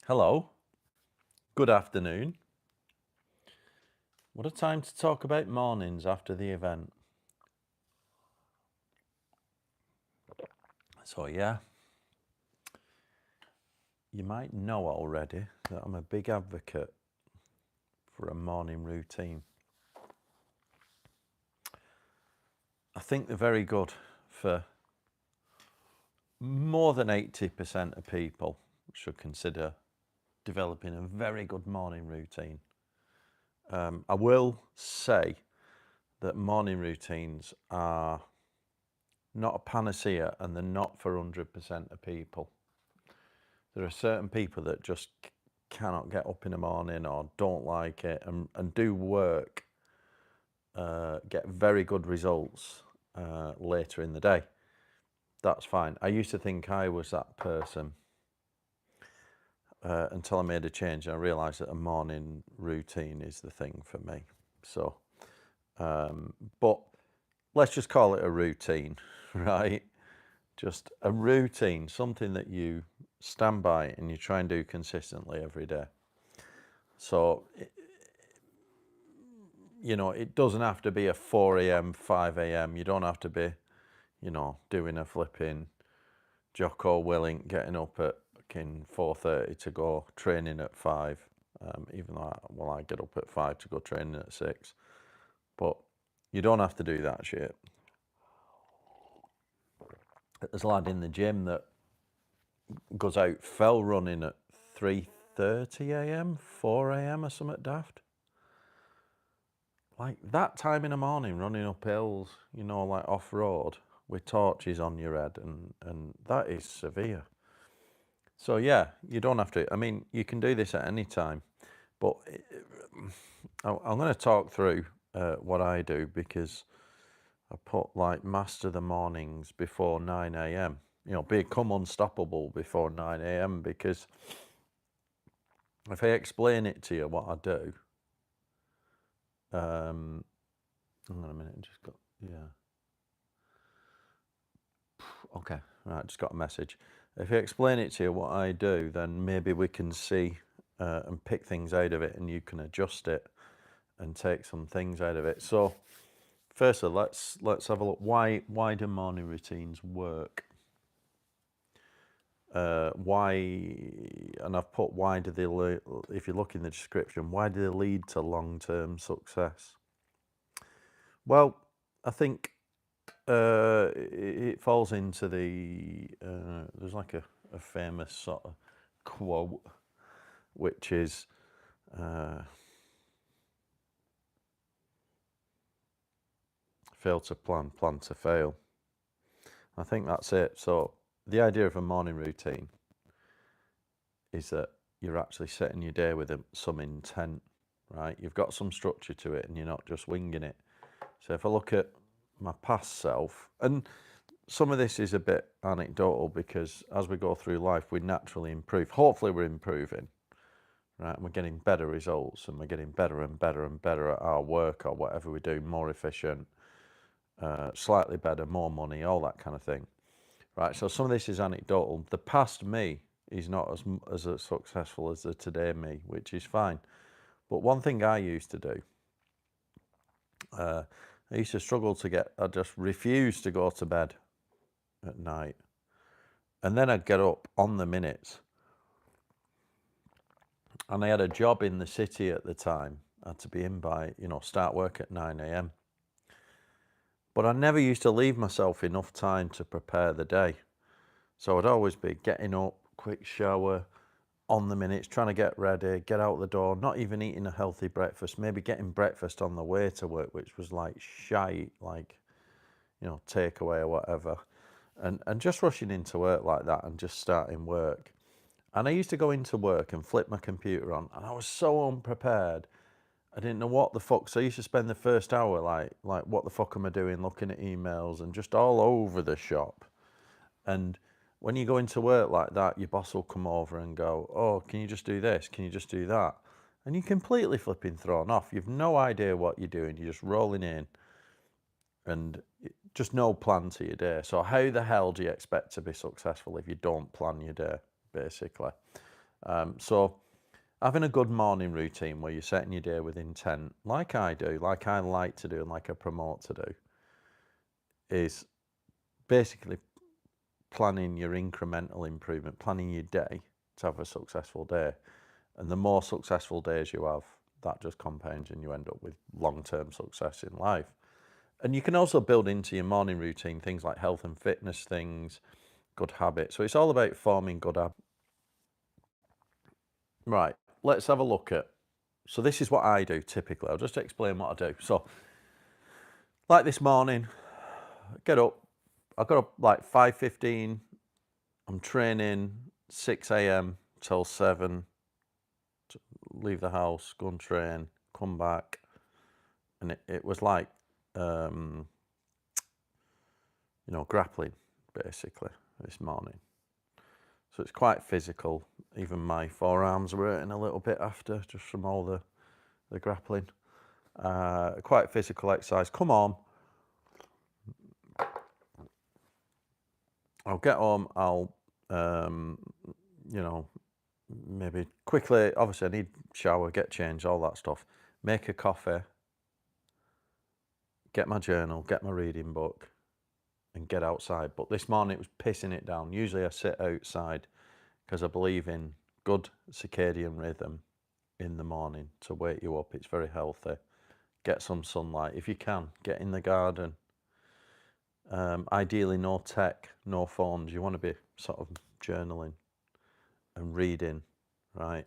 Hello, good afternoon. What a time to talk about mornings after the event. So, yeah, you might know already that I'm a big advocate for a morning routine. I think they're very good for more than 80% of people should consider developing a very good morning routine. I will say that morning routines are not a panacea and they're not for 100% of people. There are certain people that just cannot get up in the morning or don't like it and do work, get very good results later in the day. That's fine. I used to think I was that person until I made a change and I realised that a morning routine is the thing for me. So, but let's just call it a routine, right? Just a routine, something that you stand by and you try and do consistently every day. So, it doesn't have to be a 4 a.m., 5 a.m. You don't have to be, doing a flipping Jocko Willink, getting up at 4:30 to go training at 5. Even though I get up at 5 to go training at 6. But you don't have to do that shit. There's a lad in the gym that goes out fell running at 3:30 a.m., 4 a.m. or something daft. Like that time in the morning, running up hills, like off road with torches on your head, and that is severe. So yeah, you don't have to. I mean, you can do this at any time, but I'm going to talk through what I do because I put like master the mornings before 9 a.m. Become unstoppable before 9 a.m. because if I explain it to you what I do, hang on a minute, just got okay, right, just got a message. If I explain it to you what I do, then maybe we can see and pick things out of it, and you can adjust it and take some things out of it. So, firstly, let's have a look. Why do morning routines work? Why? And I've put why do they? If you look in the description, why do they lead to long-term success? Well, I think it falls into there's like a famous sort of quote, which is fail to plan, plan to fail. I think that's it. So the idea of a morning routine is that you're actually setting your day with some intent, right? You've got some structure to it and you're not just winging it. So if I look at my past self, and some of this is a bit anecdotal because as we go through life, we naturally improve. Hopefully we're improving, right? And we're getting better results and we're getting better and better and better at our work or whatever we do, more efficient, slightly better, more money, all that kind of thing, right? So some of this is anecdotal. The past me is not as successful as the today me, which is fine. But one thing I used to do, I used to struggle I just refused to go to bed at night. And then I'd get up on the minutes. And I had a job in the city at the time. I had to be in by, start work at 9 a.m. But I never used to leave myself enough time to prepare the day. So I'd always be getting up, quick shower, on the minutes, trying to get ready, get out the door, not even eating a healthy breakfast, maybe getting breakfast on the way to work, which was like shite, like, takeaway or whatever. And just rushing into work like that and just starting work. And I used to go into work and flip my computer on, and I was so unprepared. I didn't know what the fuck. So I used to spend the first hour like what the fuck am I doing, looking at emails and just all over the shop. And when you go into work like that, your boss will come over and go, "Oh, can you just do this? Can you just do that?" And you're completely flipping thrown off. You've no idea what you're doing. You're just rolling in and just no plan to your day. So how the hell do you expect to be successful if you don't plan your day, basically? So having a good morning routine where you're setting your day with intent, like I do, like I like to do, and like I promote to do, is basically planning your incremental improvement, planning your day to have a successful day. And the more successful days you have, that just compounds and you end up with long-term success in life. And you can also build into your morning routine things like health and fitness things, good habits. So it's all about forming good habits. Right, let's have a look at. So this is what I do typically. I'll just explain what I do. So, like this morning, get up. I got up like 5:15. I'm training 6 a.m. till 7. Leave the house, go and train, come back, and it was like, grappling basically this morning. So it's quite physical. Even my forearms were hurting a little bit after, just from all the grappling. Quite physical exercise. Come on. I'll get home. I'll, maybe quickly. Obviously, I need shower, get changed, all that stuff. Make a coffee. Get my journal. Get my reading book. And get outside. But this morning it was pissing it down. Usually I sit outside because I believe in good circadian rhythm in the morning to wake you up. It's very healthy. Get some sunlight. If you can, get in the garden. Ideally no tech, no phones. You want to be sort of journaling and reading, right?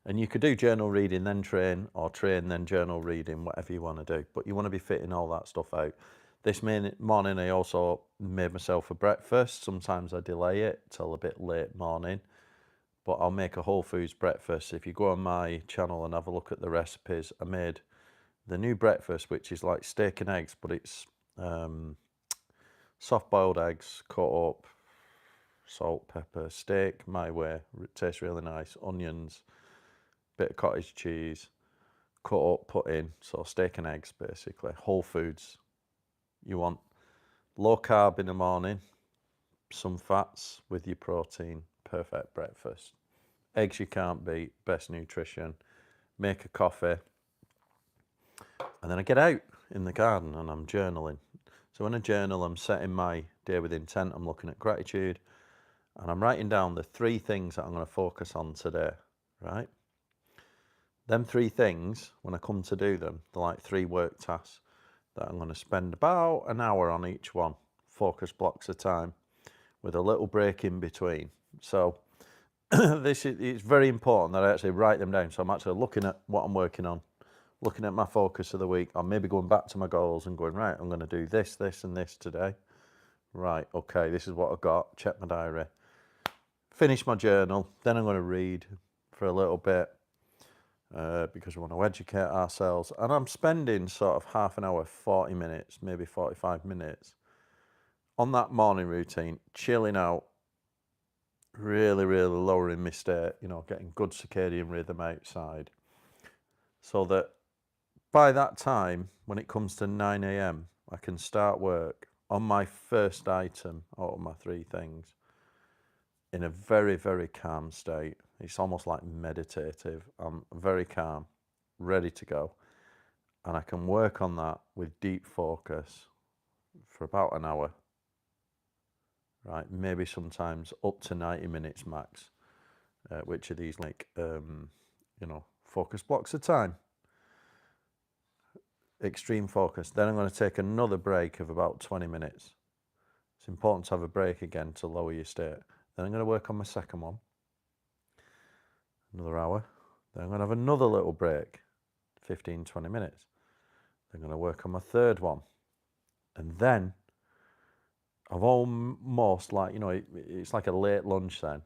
And you could do journal reading, then train, or train, then journal reading, whatever you want to do. But you want to be fitting all that stuff out. This morning I also made myself a breakfast. Sometimes I delay it till a bit late morning, but I'll make a whole foods breakfast. If you go on my channel and have a look at the recipes, I made the new breakfast, which is like steak and eggs, but it's soft boiled eggs cut up, salt, pepper, steak my way. It tastes really nice. Onions, bit of cottage cheese, cut up, put in. So steak and eggs basically. Whole foods. You want low carb in the morning, some fats with your protein, perfect breakfast. Eggs you can't beat, best nutrition. Make a coffee, and then I get out in the garden and I'm journaling. So in a journal, I'm setting my day with intent. I'm looking at gratitude, and I'm writing down the 3 things that I'm going to focus on today, right? Them 3 things, when I come to do them, they're like 3 work tasks that I'm going to spend about an hour on each one, focus blocks of time, with a little break in between. So it's very important that I actually write them down. So I'm actually looking at what I'm working on, looking at my focus of the week, or maybe going back to my goals and going, right, I'm going to do this, this, and this today. Right, okay, this is what I've got. Check my diary. Finish my journal. Then I'm going to read for a little bit because we want to educate ourselves. And I'm spending sort of half an hour, 40 minutes, maybe 45 minutes on that morning routine, chilling out, really, really lowering my state, getting good circadian rhythm outside. So that by that time, when it comes to 9 a.m., I can start work on my first item out of my 3 things in a very, very calm state. It's almost like meditative. I'm very calm, ready to go. And I can work on that with deep focus for about an hour, right? Maybe sometimes up to 90 minutes max, which are these like, focus blocks of time. Extreme focus. Then I'm going to take another break of about 20 minutes. It's important to have a break again to lower your state. Then I'm going to work on my second one. Another hour. Then I'm going to have another little break, 15, 20 minutes. Then I'm going to work on my third one. And then I've almost like, it's like a late lunch then.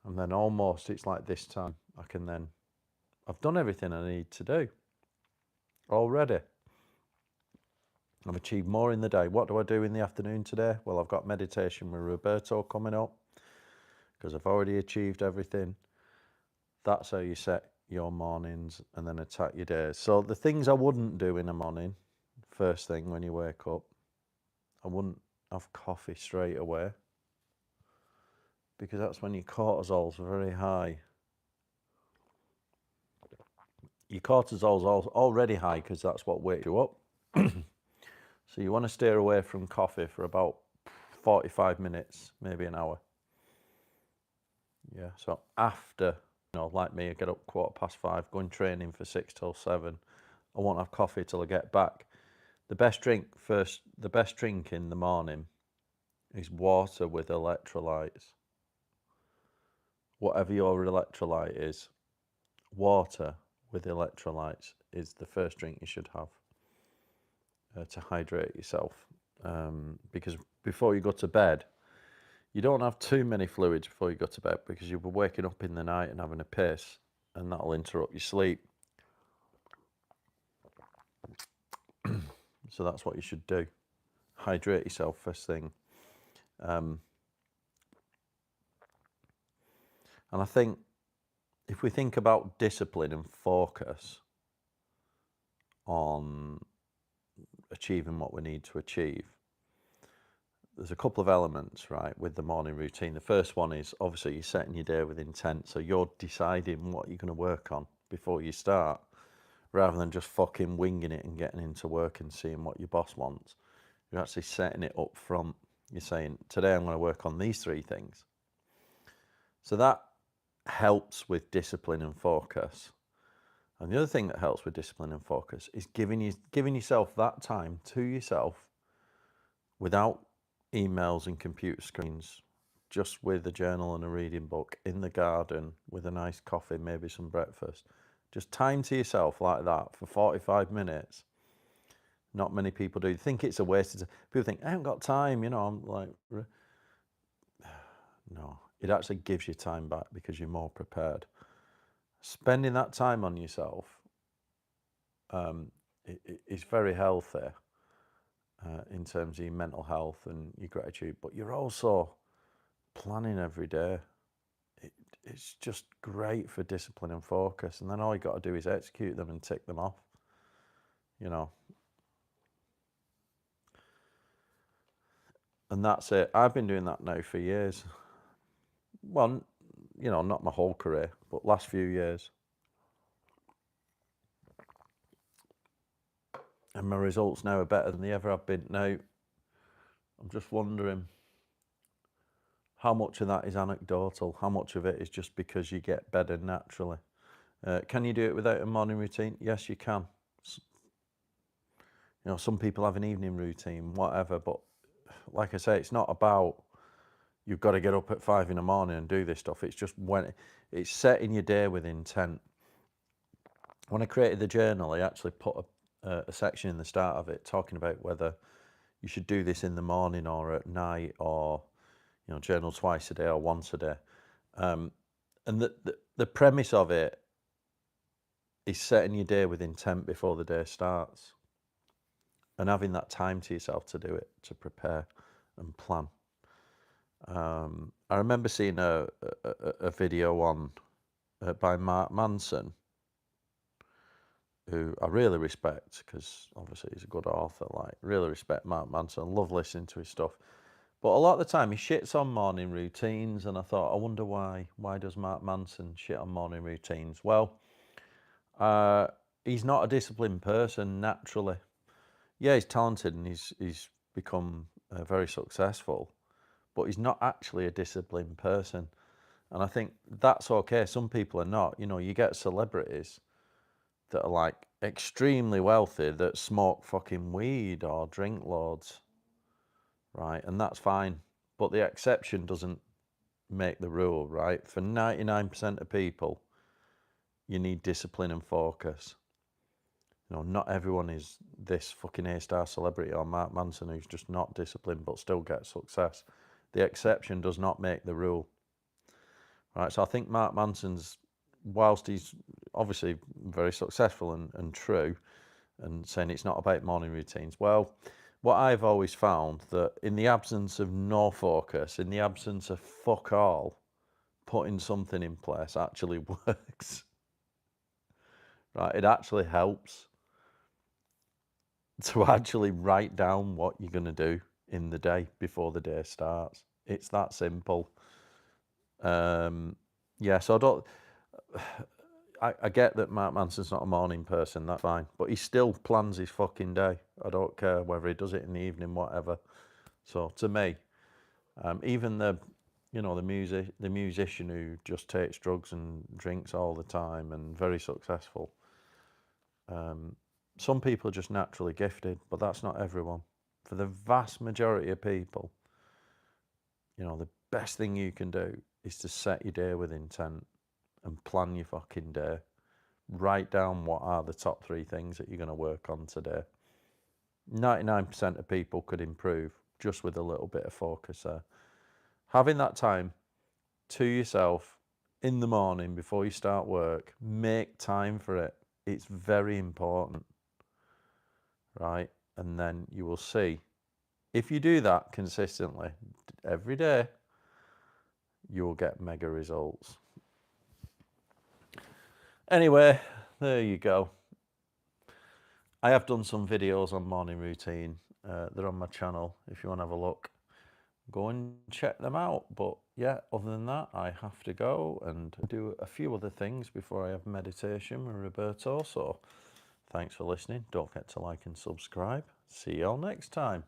And then almost it's like this time I've done everything I need to do already. I've achieved more in the day. What do I do in the afternoon today? Well, I've got meditation with Roberto coming up because I've already achieved everything. That's how you set your mornings and then attack your days. So the things I wouldn't do in the morning, first thing when you wake up, I wouldn't have coffee straight away. because that's when your cortisol's very high. Your cortisol's already high because that's what wakes you up. So you want to steer away from coffee for about 45 minutes, maybe an hour. Yeah, so after, like me, I get up 5:15, going training for 6 till 7. I won't have coffee till I get back. The best drink in the morning is water with electrolytes. Whatever your electrolyte is, water with electrolytes is the first drink you should have to hydrate yourself. Because before you go to bed, you don't have too many fluids before you go to bed, because you'll be waking up in the night and having a piss, and that'll interrupt your sleep. So that's what you should do. Hydrate yourself first thing. And I think if we think about discipline and focus on achieving what we need to achieve, there's a couple of elements, right, with the morning routine. The first one is obviously you're setting your day with intent. So you're deciding what you're going to work on before you start, rather than just fucking winging it and getting into work and seeing what your boss wants. You're actually setting it up front. You're saying, today I'm going to work on these 3 things. So that helps with discipline and focus. And the other thing that helps with discipline and focus is giving yourself that time to yourself without emails and computer screens, just with a journal and a reading book in the garden with a nice coffee, maybe some breakfast. Just time to yourself like that for 45 minutes. Not many people do. You think it's a waste of time. People think, I haven't got time, I'm like, no, it actually gives you time back because you're more prepared. Spending that time on yourself is very healthy in terms of your mental health and your gratitude, but you're also planning every day. It's just great for discipline and focus, and then all you got to do is execute them and tick them off, and that's it. I've been doing that now for years. Well, not my whole career, but last few years. And my results now are better than they ever have been. Now, I'm just wondering how much of that is anecdotal, how much of it is just because you get better naturally. Can you do it without a morning routine? Yes, you can. Some people have an evening routine, whatever, but like I say, it's not about you've got to get up at 5 in the morning and do this stuff. It's just when it's setting your day with intent. When I created the journal, I actually put a section in the start of it talking about whether you should do this in the morning or at night, or journal twice a day or once a day. And the premise of it is setting your day with intent before the day starts, and having that time to yourself to do it, to prepare and plan. I remember seeing a video on by Mark Manson, who I really respect because obviously he's a good author. Like, really respect Mark Manson. Love listening to his stuff. But a lot of the time he shits on morning routines, and I thought, I wonder why. Why does Mark Manson shit on morning routines? Well, he's not a disciplined person naturally. Yeah, he's talented and he's become very successful, but he's not actually a disciplined person. And I think that's okay. Some people are not. You get celebrities that are like extremely wealthy that smoke fucking weed or drink loads, right? And that's fine. But the exception doesn't make the rule, right? For 99% of people, you need discipline and focus. Not everyone is this fucking A-star celebrity or Mark Manson who's just not disciplined but still gets success. The exception does not make the rule, right? So I think Mark Manson's, whilst he's obviously very successful and true, and saying it's not about morning routines, well, what I've always found that in the absence of no focus, in the absence of fuck all, putting something in place actually works, right? It actually helps to actually write down what you're going to do in the day before the day starts. It's that simple. Yeah, so I don't. I get that Mark Manson's not a morning person, that's fine, but he still plans his fucking day. I don't care whether he does it in the evening, whatever. So to me, even the musician who just takes drugs and drinks all the time and very successful. Some people are just naturally gifted, but that's not everyone. For the vast majority of people, the best thing you can do is to set your day with intent and plan your fucking day. Write down what are the top 3 things that you're going to work on today. 99% of people could improve just with a little bit of focus there. Having that time to yourself in the morning before you start work, make time for it. It's very important, right? And then you will see, if you do that consistently every day, you will get mega results. Anyway, there you go. I have done some videos on morning routine. They're on my channel. If you want to have a look, go and check them out. But yeah, other than that, I have to go and do a few other things before I have meditation with Roberto. So thanks for listening. Don't forget to like and subscribe. See you all next time.